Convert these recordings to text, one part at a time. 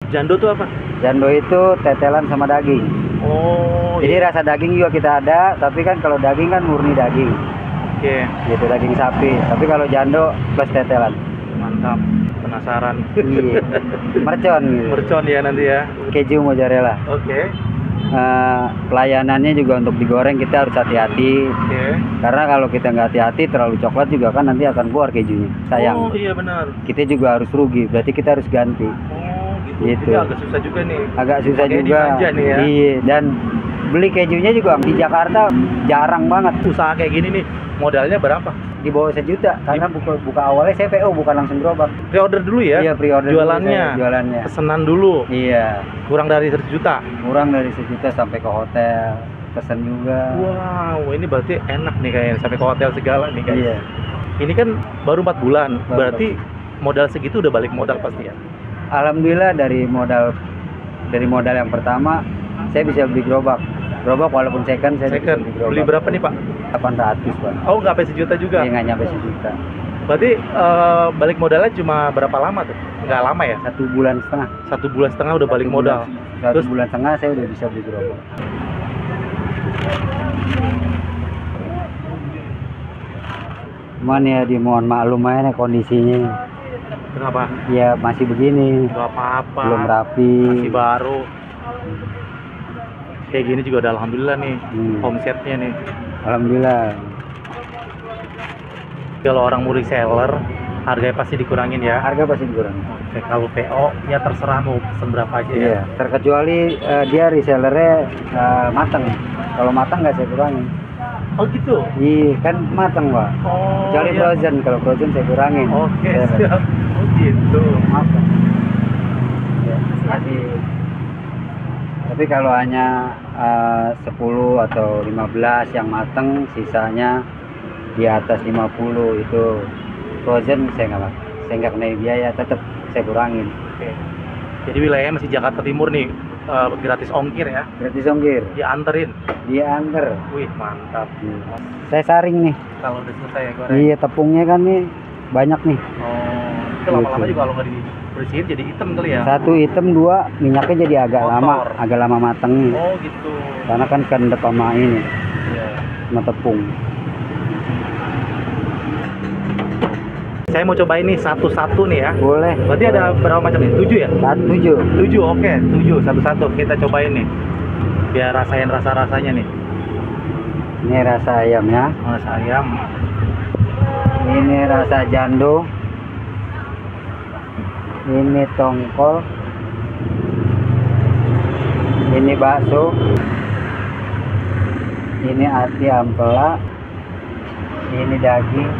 Jando tuh apa? Jando itu tetelan sama daging. Oh, Jadi iya. rasa daging juga kita ada, tapi kan kalau daging kan murni daging. Oke, Gitu, daging sapi. Tapi kalau jando plus tetelan. mantap. Penasaran. Iya. Mercon gitu. Mercon ya nanti ya. Keju mozzarella. Oke. Pelayanannya juga untuk digoreng kita harus hati-hati. Oke. Karena kalau kita nggak hati-hati terlalu coklat juga kan nanti akan keluar kejunya. Sayang. Oh iya benar. Kita juga harus rugi, berarti kita harus ganti. Oh gitu. Gitu. Jadi agak susah juga nih. Agak susah Pakai juga. dimanja nih ya. Iya, dan beli kejunya juga di Jakarta jarang banget. Usaha kayak gini nih, modalnya berapa? Di bawah 1 juta karena buka awalnya saya PO bukan langsung gerobak. Pre-order dulu ya? Iya, pre-order dulu Jualannya? saya, jualannya. Pesanan dulu? Iya, Kurang dari 1 juta? kurang dari 1 juta sampai ke hotel, pesen juga. Wow, ini berarti enak nih kayaknya, sampai ke hotel segala nih guys. Iya. Ini kan baru 4 bulan, Baru berarti modal segitu udah balik modal pasti ya? Alhamdulillah dari modal yang pertama saya bisa beli gerobak. Gerobak walaupun second saya bisa Second, beli gerobak. beli berapa nih Pak? 800 Pak. Oh nggak sampai 1 juta juga? Iya, nggak nyampe 1 juta. Berarti balik modalnya cuma berapa lama tuh? Nggak lama ya? 1 bulan setengah. 1 bulan setengah udah balik modal? 1 bulan setengah saya udah bisa beli gerobak. Cuman ya dimohon maklum aja nih kondisinya. Kenapa? Ya masih begini, Nggak apa-apa, belum rapi. masih baru. Kayak gini juga udah alhamdulillah nih, omsetnya nih. Alhamdulillah. Kalau orang mau reseller, harganya pasti dikurangin ya. Harga pasti dikurangin. Oke, kalau PO ya terserah mau pesen berapa aja ya. Iya, terkecuali dia resellernya mateng. Kalau mateng nggak saya kurangin. Oh gitu. Iya, kan mateng Pak. Oh. Kecuali iya. frozen, kalau frozen saya kurangin. Oke, Saya- siap. Oh gitu. Mateng. Ya, masih. Tapi kalau hanya 10 atau 15 yang mateng, sisanya di atas 50 itu frozen saya nggak kena biaya, tetap saya kurangin. Oke. Jadi wilayahnya masih Jakarta Timur nih, gratis ongkir ya. Gratis ongkir, Dianterin. diantar. Wih mantap. Saya saring nih. Kalau udah selesai ya goreng. Iya, tepungnya kan nih banyak nih. Oh. Itu lama-lama Gitu. juga kalau nggak dibersihin jadi hitam kali ya. Satu hitam, dua minyaknya jadi agak Kotor. lama mateng. Oh gitu. Karena kan kendep sama ini, Iya. sama tepung. Saya mau cobain nih satu-satu nih ya. Boleh. Berarti ada berapa macam nih? 7 ya? 7. 7, oke. 7, satu-satu. Kita cobain nih. Biar rasain rasa-rasanya nih. Ini rasa ayamnya. Rasa ayam. Ini rasa jando. Ini tongkol. Ini bakso. Ini ati ampela. Ini daging.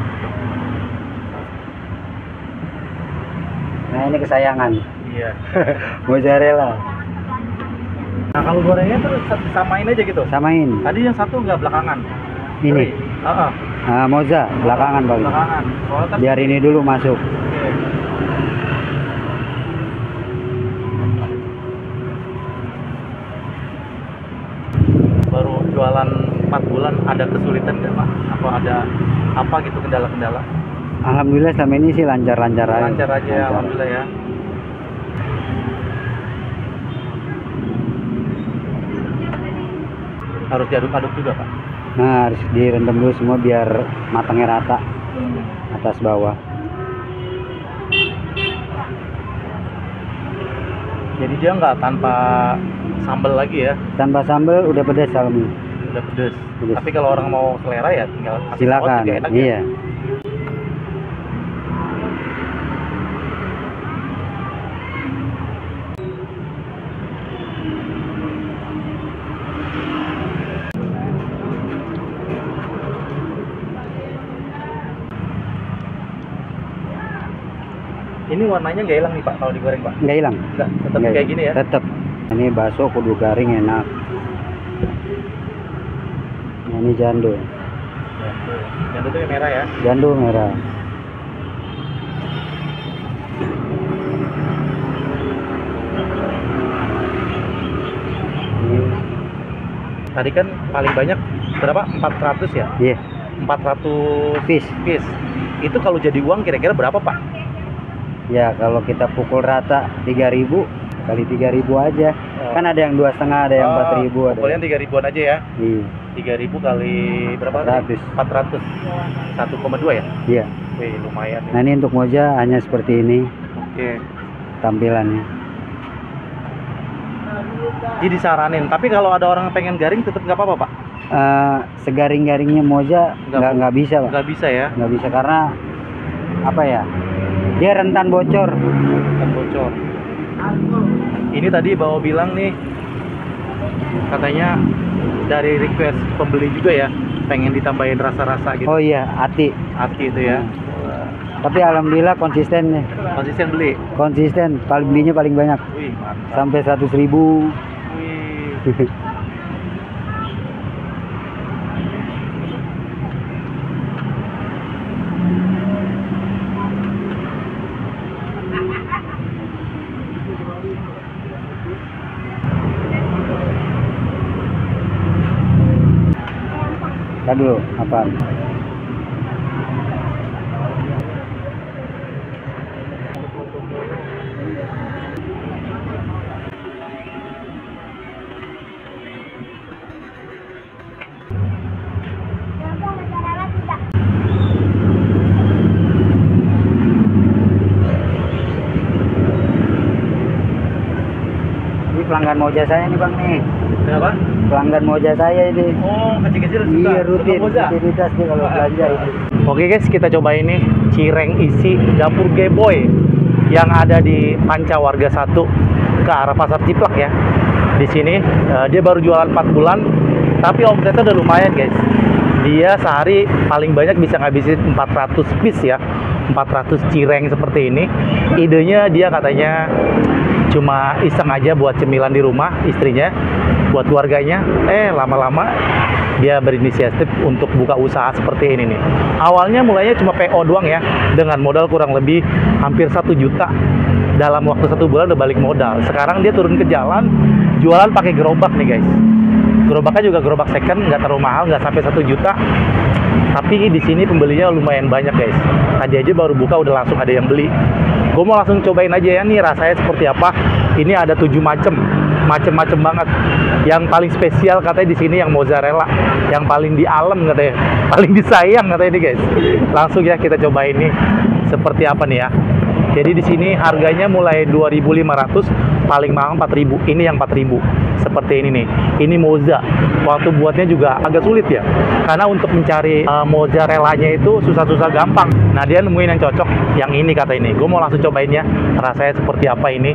Nah, ini kesayangan. Iya. Mozzarella. Nah, kalau gorengnya terus samain aja gitu. Samain. Tadi yang satu nggak belakangan. Ini. Heeh. Moza belakangan Bang. Belakangan. Oh, tapi Biar ini dulu masuk. oke. Baru jualan 4 bulan, ada kesulitan nggak Pak? Apa ada apa gitu kendala-kendala? Alhamdulillah selama ini sih lancar-lancar aja. Lancar aja ya, alhamdulillah ya. Harus diaduk-aduk juga Pak. Nah, harus direndam dulu semua biar matangnya rata atas bawah. Jadi dia nggak tanpa sambal lagi ya, Tanpa sambal udah pedas salmi. udah pedes. Pedes. Tapi kalau orang mau selera ya tinggal kasih saus Silakan. juga enak ya. Iya. Ini warnanya nggak hilang nih Pak kalau digoreng Pak? Nggak hilang. Nggak, tetap Nggak kayak hilang. gini ya? Tetap. Ini bakso kudu garing enak. Nah, ini jando. Ya, tuh. Yang itu yang merah ya? Jando merah. Ini, Tadi kan paling banyak berapa? 400 ya? iya, 400 fish. piece. Itu kalau jadi uang kira-kira berapa Pak? Ya kalau kita pukul rata 3.000, kali 3.000 aja. Oh. Kan ada yang 2,5, ada yang 4.000, ada. Pokoknya 3.000-an aja ya. Iya. 3.000 kali berapa? 400. 400. 1,2 ya? Iya. Wih, lumayan. Nah ini untuk moja hanya seperti ini Oke. tampilannya. Jadi disaranin. Tapi kalau ada orang yang pengen garing tetap nggak apa-apa, Pak? Segaring-garingnya moja nggak bisa, Pak. Nggak bisa ya? Nggak bisa karena apa ya? Dia rentan bocor. Kan bocor. Ini tadi bawa bilang nih, katanya dari request pembeli juga ya, pengen ditambahin rasa-rasa gitu. Oh iya, ati. Hati itu ya. Tapi alhamdulillah konsisten nih. Konsisten beli. Konsisten, belinya paling banyak. Wih, mantap. Sampai 100.000. Wih. Tadi dulu, apa? Ini pelanggan moja saya nih Bang nih. Kenapa? Pelanggan moja saya ini. Oh, kecil-kecil suka. Iya rutin, Suka moza. rutinitas nih kalau belanja ini. Oke guys, kita coba ini cireng isi dapur Geboy yang ada di Panca Warga 1 ke arah Pasar Ciplak ya. Di sini dia baru jualan 4 bulan, tapi omsetnya udah lumayan guys. Dia sehari paling banyak bisa ngabisin 400 piece ya, 400 cireng seperti ini. Idenya dia katanya cuma iseng aja buat cemilan di rumah istrinya, buat keluarganya. Lama-lama dia berinisiatif untuk buka usaha seperti ini nih. Awalnya mulainya cuma PO doang ya, dengan modal kurang lebih hampir 1 juta. Dalam waktu 1 bulan udah balik modal. Sekarang dia turun ke jalan, jualan pakai gerobak nih guys. Gerobaknya juga gerobak second, nggak terlalu mahal, nggak sampai 1 juta. Tapi di sini pembelinya lumayan banyak guys. Tadi aja baru buka udah langsung ada yang beli. Gue mau langsung cobain aja ya nih rasanya seperti apa. Ini ada 7 macem banget. Yang paling spesial katanya di sini yang mozzarella, yang paling di alam katanya, paling disayang katanya ini guys. Langsung ya kita cobain nih seperti apa nih ya. Jadi di sini harganya mulai 2.500, paling mahal 4.000. Ini yang 4.000. Seperti ini nih. Ini moza. Waktu buatnya juga agak sulit ya. Karena untuk mencari mozzarellanya itu susah-susah gampang. Nah, dia nemuin yang cocok, yang ini kata ini. Gue mau langsung cobain ya. Rasanya seperti apa ini.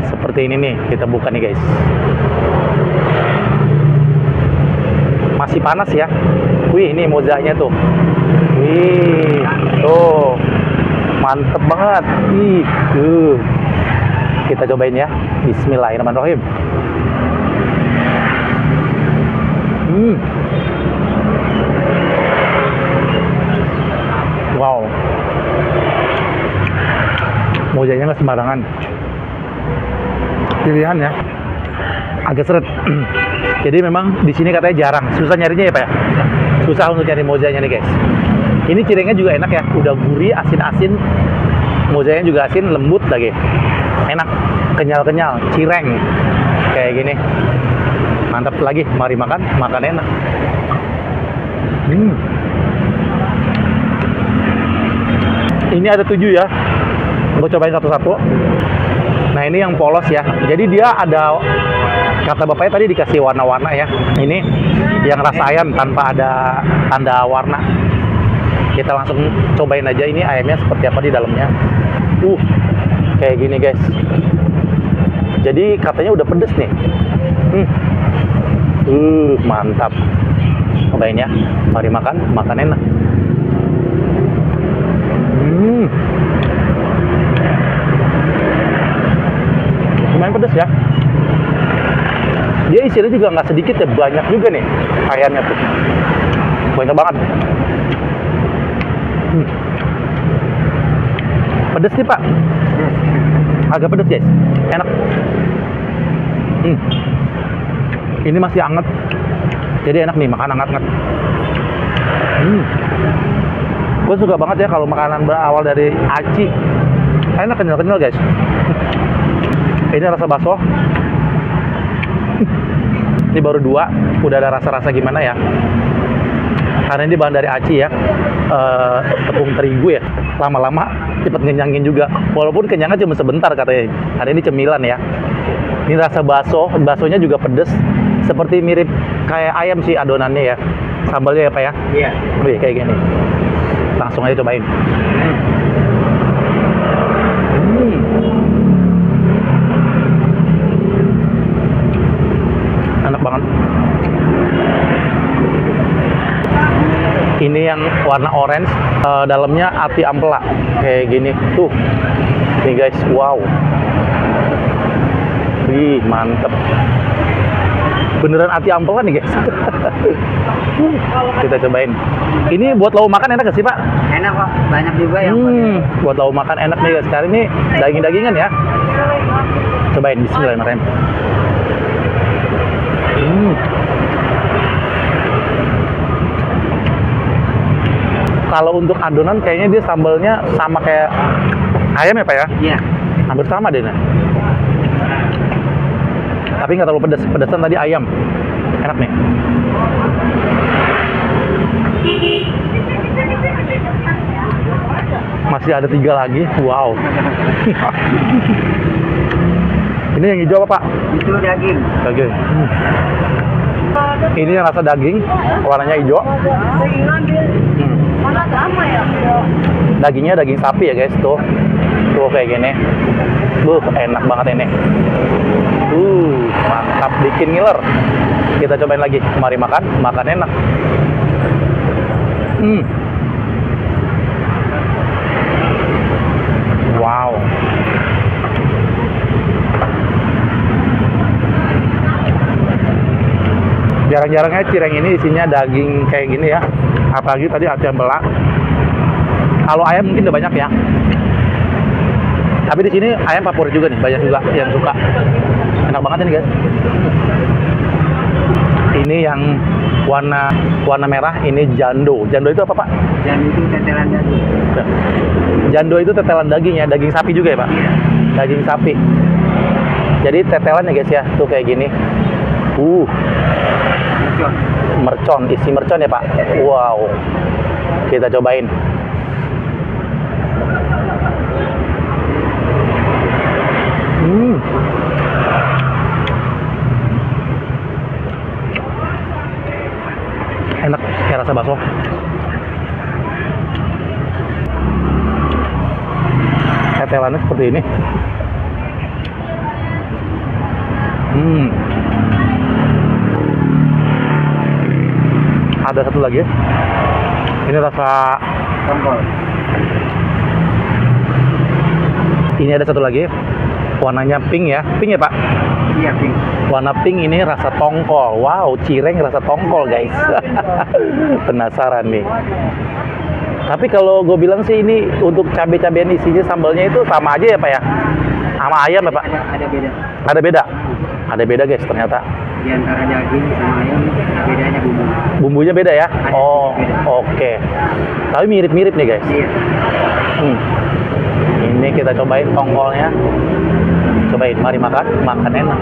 Seperti ini nih. Kita buka nih guys. Masih panas ya. Wih, ini mozanya tuh. Wih, tuh. Mantep banget. Ih, tuh. Kita cobain ya. Bismillahirrahmanirrahim. Wow. Mozanya nggak sembarangan. Pilihan ya. Agak seret. Jadi memang di sini katanya jarang. Susah nyarinya ya Pak ya? Susah untuk nyari mozanya nih guys. Ini cirengnya juga enak ya, udah gurih, asin-asin. Mozanya juga asin, lembut lagi. Enak, kenyal-kenyal, cireng. Kayak gini. Mantap lagi, mari makan enak. Ini ada 7 ya. Gue cobain satu-satu. Nah ini yang polos ya. Jadi dia ada, kata bapaknya tadi dikasih warna-warna ya. Ini yang rasa ayam tanpa ada tanda warna. Kita langsung cobain aja ini ayamnya seperti apa di dalamnya. Kayak gini guys. Jadi katanya udah pedes nih. Mantap. Cobain ya. Mari makan enak. Lumayan pedes ya. Dia isinya juga nggak sedikit ya, banyak juga nih ayamnya tuh. Banyak banget. Pedes nih Pak. Agak pedes guys. Enak. Ini masih hangat. Jadi enak nih makan hangat-hangat. Gue suka banget ya kalau makanan berawal dari aci. Enak, kenyal-kenyal guys. Ini rasa bakso. Ini baru 2, udah ada rasa-rasa gimana ya? Karena ini bahan dari aci ya, tepung terigu ya. Lama-lama cepet ngenyangin juga. Walaupun kenyangnya cuma sebentar katanya. Karena ini cemilan ya. Ini rasa bakso, baksonya juga pedes. Seperti mirip kayak ayam sih adonannya ya. Sambalnya ya Pak ya? Iya. Wih, kayak gini. Langsung aja cobain. Enak banget. Ini yang warna orange, dalamnya ati ampela kayak gini tuh. Nih guys, wow. Wih, mantep. Beneran ati ampela nih guys. Kita cobain. Ini buat lauk makan enak gak sih Pak? Enak kok, banyak juga yang buat lauk makan enak nih guys. Sekarang ini daging-dagingan ya. Cobain, bismillahirrahmanirrahim. Kalau untuk adonan kayaknya dia sambalnya sama kayak ayam ya Pak ya? Iya. Hampir sama deh. Tapi nggak terlalu pedas. Pedasan tadi ayam. Enak nih. Masih ada 3 lagi. Wow. Ini yang hijau apa Pak? Itu daging. Daging. Ini yang rasa daging, warnanya hijau. Dagingnya daging sapi ya guys, tuh kayak gini. Enak banget ini. Mantap, bikin ngiler. Kita cobain lagi. Mari makan enak. Wow. Jarang-jarangnya cireng ini isinya daging kayak gini ya. Apalagi tadi ati ampela. Kalau ayam mungkin udah banyak ya. Tapi di sini ayam favorit juga nih, banyak juga yang suka. Enak banget ini guys. Ini yang warna merah, ini jando. Jando itu apa Pak? Jando itu tetelan daging. Jando itu tetelan daging ya, daging sapi juga ya Pak? Iya. Daging sapi. Jadi tetelan ya guys ya, tuh kayak gini. Mercon, isi mercon ya Pak. Wow. Kita cobain. Enak kayak rasa bakso. Tetelannya seperti ini. Ada satu lagi. Ini rasa Tongkol. Ini ada satu lagi. Warnanya pink ya. Pink ya Pak? Iya, pink. Warna pink ini rasa tongkol. Wow, cireng rasa tongkol guys. Penasaran nih. Tapi kalau gue bilang sih ini untuk cabai-cabean isinya sambalnya itu sama aja ya Pak ya? Sama ayam ya Pak? Ada beda. Ada beda? Ada beda guys ternyata. Di antara daging sama ayam bedanya bumbu. Bumbunya beda ya? Ada Oh, beda. oke. Tapi mirip-mirip nih guys. Iya. Ini kita cobain tongkolnya. Cobain, mari makan enak.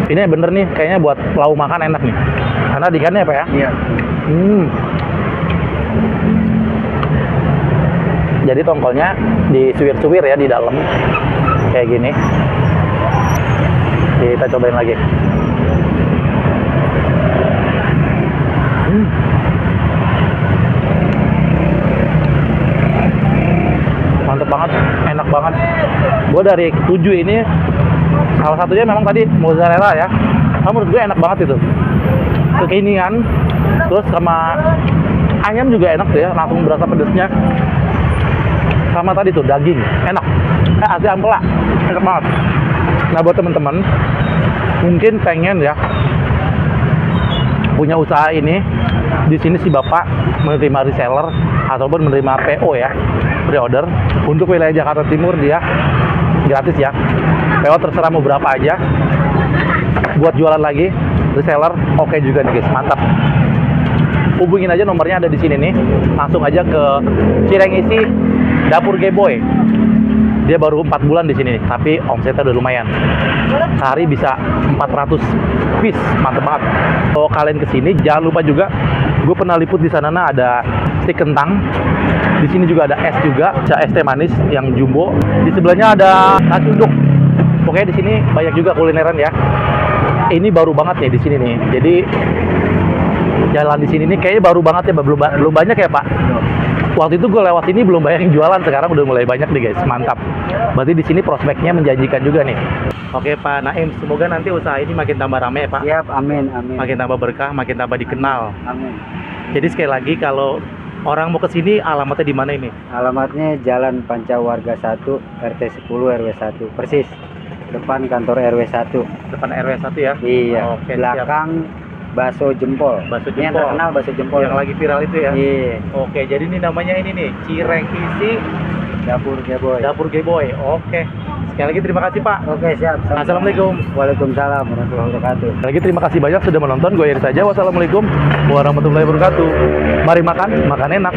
Ini bener nih, kayaknya buat lauk makan enak nih. Karena ikannya apa ya? Iya. Jadi tongkolnya disuwir-suwir ya di dalam. Kayak gini. Kita cobain lagi. Mantep banget, enak banget. Gue dari 7 ini salah satunya memang tadi mozzarella ya. Menurut gue enak banget itu. Kekinian, terus sama ayam juga enak tuh ya, langsung berasa pedesnya. Sama tadi tuh daging, enak. Ati ampela, enak banget. Nah buat teman-teman, mungkin pengen ya punya usaha ini, di sini si bapak menerima reseller ataupun menerima PO ya, pre-order untuk wilayah Jakarta Timur dia gratis ya. PO terserah mau berapa aja. Buat jualan lagi, reseller oke juga nih guys, mantap. hubungin aja, nomornya ada di sini nih. Langsung aja ke Cireng Isi Dapur Geboy. Dia baru 4 bulan di sini nih, tapi omsetnya udah lumayan. Sehari bisa 400 piece, mantep banget. Kalau kalian kesini jangan lupa juga, gue pernah liput di sana ada stik kentang. Di sini juga ada es juga, es teh manis yang jumbo. Di sebelahnya ada nasi uduk. Pokoknya di sini banyak juga kulineran ya. Ini baru banget ya di sini nih. Jadi jalan di sini nih kayaknya baru banget ya, belum banyak ya Pak. Waktu itu gue lewat sini belum banyak yang jualan, sekarang udah mulai banyak nih guys, mantap. Berarti di sini prospeknya menjanjikan juga nih. Oke Pak Naim, semoga nanti usaha ini makin tambah ramai ya Pak. Siap, amin, amin. Makin tambah berkah, makin tambah dikenal. Amin. Jadi sekali lagi kalau orang mau ke sini alamatnya di mana ini? Alamatnya Jalan Pancawarga 1, RT 10 RW 1, persis depan kantor RW 1. Depan RW 1 ya? Iya. Oke, belakang Bakso Jempol. Bakso Ini yang Jempol. terkenal Bakso Jempol. Yang lagi viral itu ya? Iya. Oke, jadi ini namanya ini nih, Cireng Isi Dapur Geboy. Dapur Geboy. Oke. Sekali lagi terima kasih Pak. Oke, siap. Assalamualaikum. Waalaikumsalam warahmatullahi wabarakatuh. Sekali lagi terima kasih banyak sudah menonton. Gue Yeri saja. Wassalamualaikum warahmatullahi wabarakatuh. Mari makan, makan enak.